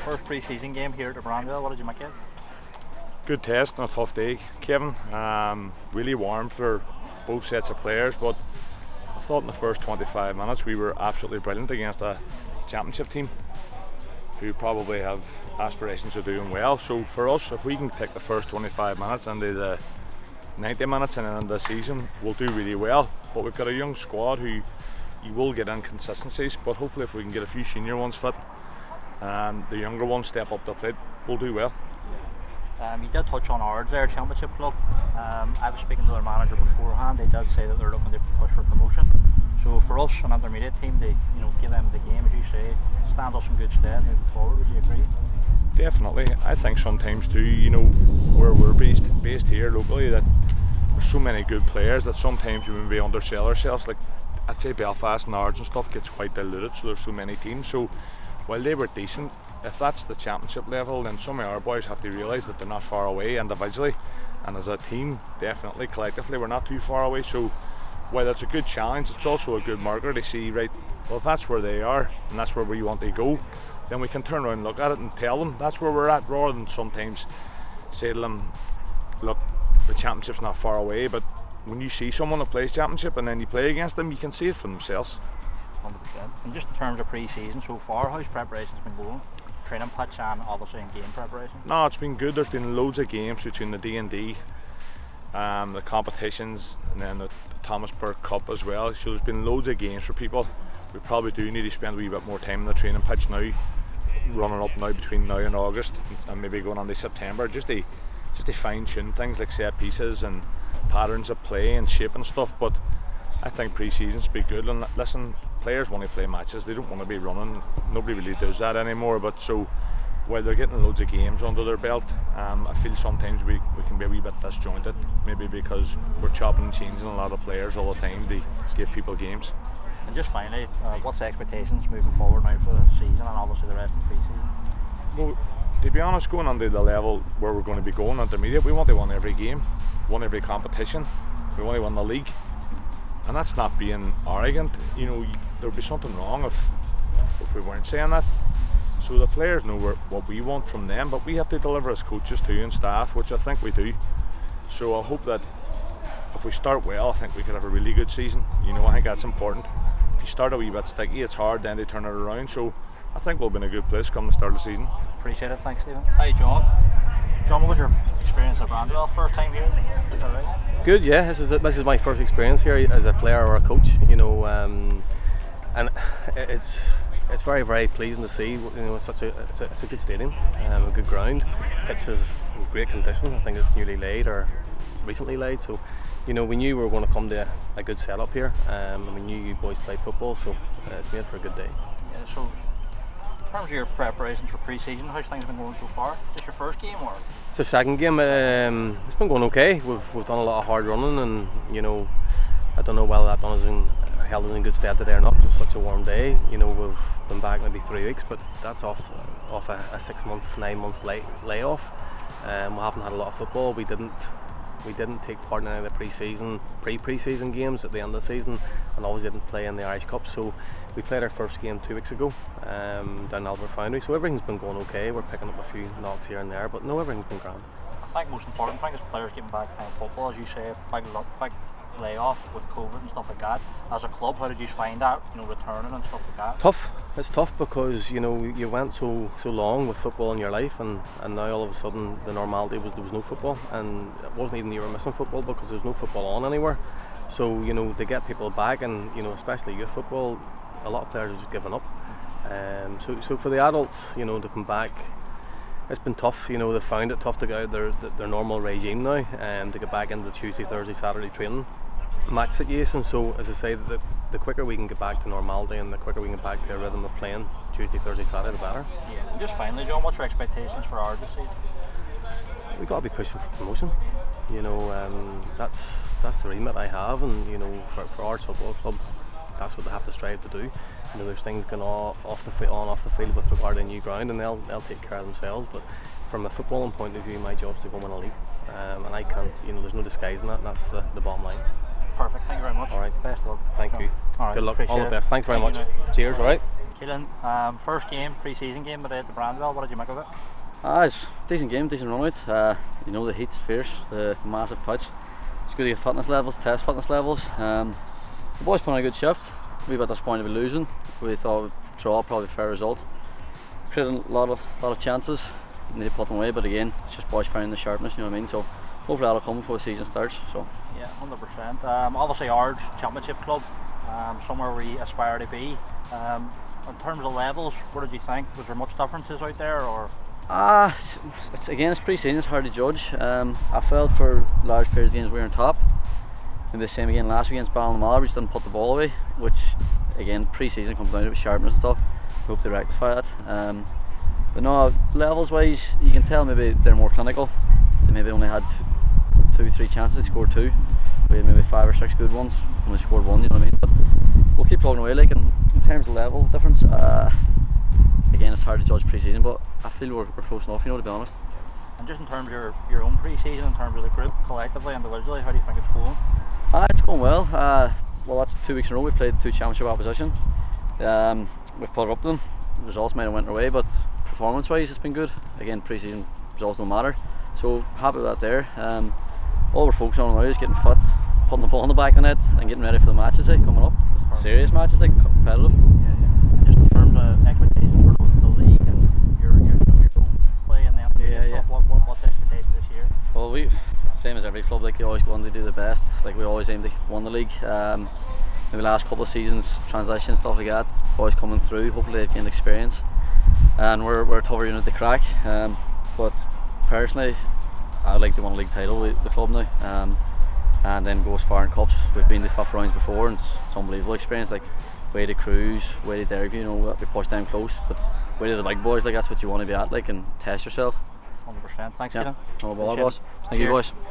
First pre-season game here at the Brandwell. What did you make of it? Good test and a tough day, Kevin. Really warm for both sets of players, but I thought in the first 25 minutes we were absolutely brilliant against a championship team who probably have aspirations of doing well. So for us, if we can pick the first 25 minutes into the 90 minutes and then the season, we'll do really well. But we've got a young squad who you will get inconsistencies, but hopefully if we can get a few senior ones fit and the younger ones step up the plate, we'll do well. You did touch on Ards there, Championship Club. I was speaking to their manager beforehand. They did say that they're looking to push for promotion. So for us, an intermediate team, to give them the game, as you say, stand us in good stead moving forward. Would you agree? Definitely. I think sometimes too, where we're based here locally, that there's so many good players that sometimes we maybe undersell ourselves. Like I'd say Belfast and Ards and stuff gets quite diluted, so there's so many teams. So while they were decent, if that's the championship level, then some of our boys have to realise that they're not far away individually, and as a team, definitely collectively, we're not too far away. So while it's a good challenge, it's also a good marker to see, right, well, if that's where they are and that's where we want to go, then we can turn around and look at it and tell them that's where we're at, rather than sometimes say to them, look, the championship's not far away. But when you see someone that plays championship and then you play against them, you can see it for themselves. 100%. And just in terms of pre-season so far, how's preparations been going? Training pitch and obviously in game preparation? No, it's been good. There's been loads of games between the D&D, the competitions, and then the Thomas Burke Cup as well. So there's been loads of games for people. We probably do need to spend a wee bit more time in the training pitch now, running up now between now and August, and maybe going on to September, just to fine tune things like set pieces and patterns of play and shape and stuff. But I think pre-season's be good. And listen, players want to play matches, they don't want to be running. Nobody really does that anymore. But so while they're getting loads of games under their belt, I feel sometimes we can be a wee bit disjointed, maybe because we're chopping and changing a lot of players all the time to give people games. And just finally, what's the expectations moving forward now for the season and obviously the rest of the pre-season? Well, to be honest, going on to the level where we're going to be going, intermediate, we want to win every game, win every competition, we want to win the league. And that's not being arrogant. There'd be something wrong if we weren't saying that. So the players know what we want from them, but we have to deliver as coaches too and staff, which I think we do. So I hope that if we start well, I think we could have a really good season. I think that's important. If you start a wee bit sticky, it's hard then to turn it around. So I think we'll be in a good place come the start of the season. Appreciate it, thanks Stephen. Hi John. John, what was your experience at Brandwell? First time here? Is that right? Good, yeah. This is my first experience here as a player or a coach. And it's very, very pleasing to see. It's a good stadium, a good ground. Pitch is in great condition. I think it's newly laid or recently laid. So, we knew we were going to come to a good setup here. And we knew you boys played football, so it's made for a good day. Yeah, so in terms of your preparations for pre-season, how's things been going so far? Is this your first game or? It's the second game. It's been going okay. We've done a lot of hard running, and I don't know whether that held us in good stead today or not, because it's such a warm day. We've been back maybe 3 weeks, but that's off a 6 months, 9 months layoff. We haven't had a lot of football. We didn't take part in any of the pre-season games at the end of the season, and always didn't play in the Irish Cup. So we played our first game 2 weeks ago down Albert Foundry. So everything's been going okay. We're picking up a few knocks here and there, but no, everything's been grand. I think the most important thing is players getting back playing football, as you say, big layoff with COVID and stuff like that. As a club, how did you find that, returning and stuff like that? Tough. It's tough because you went so long with football in your life, and now all of a sudden the normality was there was no football, and it wasn't even you were missing football because there's no football on anywhere. So to get people back, and especially youth football, a lot of players have just given up. So for the adults, to come back, it's been tough. They found it tough to get out their normal regime now, and to get back into the Tuesday, Thursday, Saturday training match situation. So as I say, the quicker we can get back to normality and the quicker we can get back to a rhythm of playing Tuesday, Thursday, Saturday, the better. Yeah. And just finally, John, what's your expectations for Ards this season? We've got to be pushing for promotion. That's the remit I have, and for Ards Football Club, that's what they have to strive to do. There's things going on off the field with regard to new ground, and they'll take care of themselves. But from a footballing point of view, my job's to go win a league, and I can't. There's no disguising that. And that's the bottom line. Perfect. Thank you very much. All right. Best of luck. Thank you. All right. Good luck. All the Appreciate best. Thanks very much. You. Cheers. All right. Keelan, first game, pre-season game today at the Brandwell. What did you make of it? It's a decent game, decent run out. You know, the heat's fierce, the massive pitch. It's good to get fitness levels, test fitness levels. The boys put on a good shift. We were disappointed with losing. We thought draw probably a fair result. Created a lot of chances. Need to put them away, but again, it's just boys finding the sharpness. You know what I mean? So hopefully that'll come before the season starts. So yeah, 100%. Obviously, Ards Championship club, somewhere we aspire to be. In terms of levels, what did you think? Was there much differences out there, or? It's pre-season, it's hard to judge. I felt for large periods of games we were on top. And the same again last week against Ballinamallard, we just didn't put the ball away, which again pre-season comes down to sharpness and stuff. Hope they rectify that. But no, levels wise, you can tell maybe they're more clinical. They maybe only had 2-3 chances, they scored 2. We had maybe 5 or 6 good ones, only scored 1, you know what I mean? But we'll keep plugging away, like, and in terms of level difference, again it's hard to judge pre-season, but I feel we're close enough, you know, to be honest. And just in terms of your own pre-season, in terms of the group, collectively, individually, how do you think it's going? It's going well. Well, that's 2 weeks in a row we've played 2 championship opposition. We've put it up to them. Results might have went our way, but performance-wise it's been good. Again, pre-season results don't matter, so happy with that there. All we're focusing on now is getting fit, putting the ball in the back of the net and getting ready for the matches coming up. Serious matches, like competitive. And just in terms of expectations for the league and your own play and the stuff, what's the expectation this year? Well, same as every club, like you always go on to do the best. Like we always aim to win the league. Maybe last couple of seasons, transition stuff like that, boys coming through, hopefully they've gained experience. And we're a tougher unit to crack. But personally, I'd like to win a league title with the club now. And then go as far in cups. We've been to 5 rounds before and it's unbelievable experience, like way to Cruise, way to Derby, you know, we push them close, but way to the big boys, like that's what you want to be at, like, and test yourself. 100%. Thanks, yeah. Keelan. No bother, boss. Thank you, boys.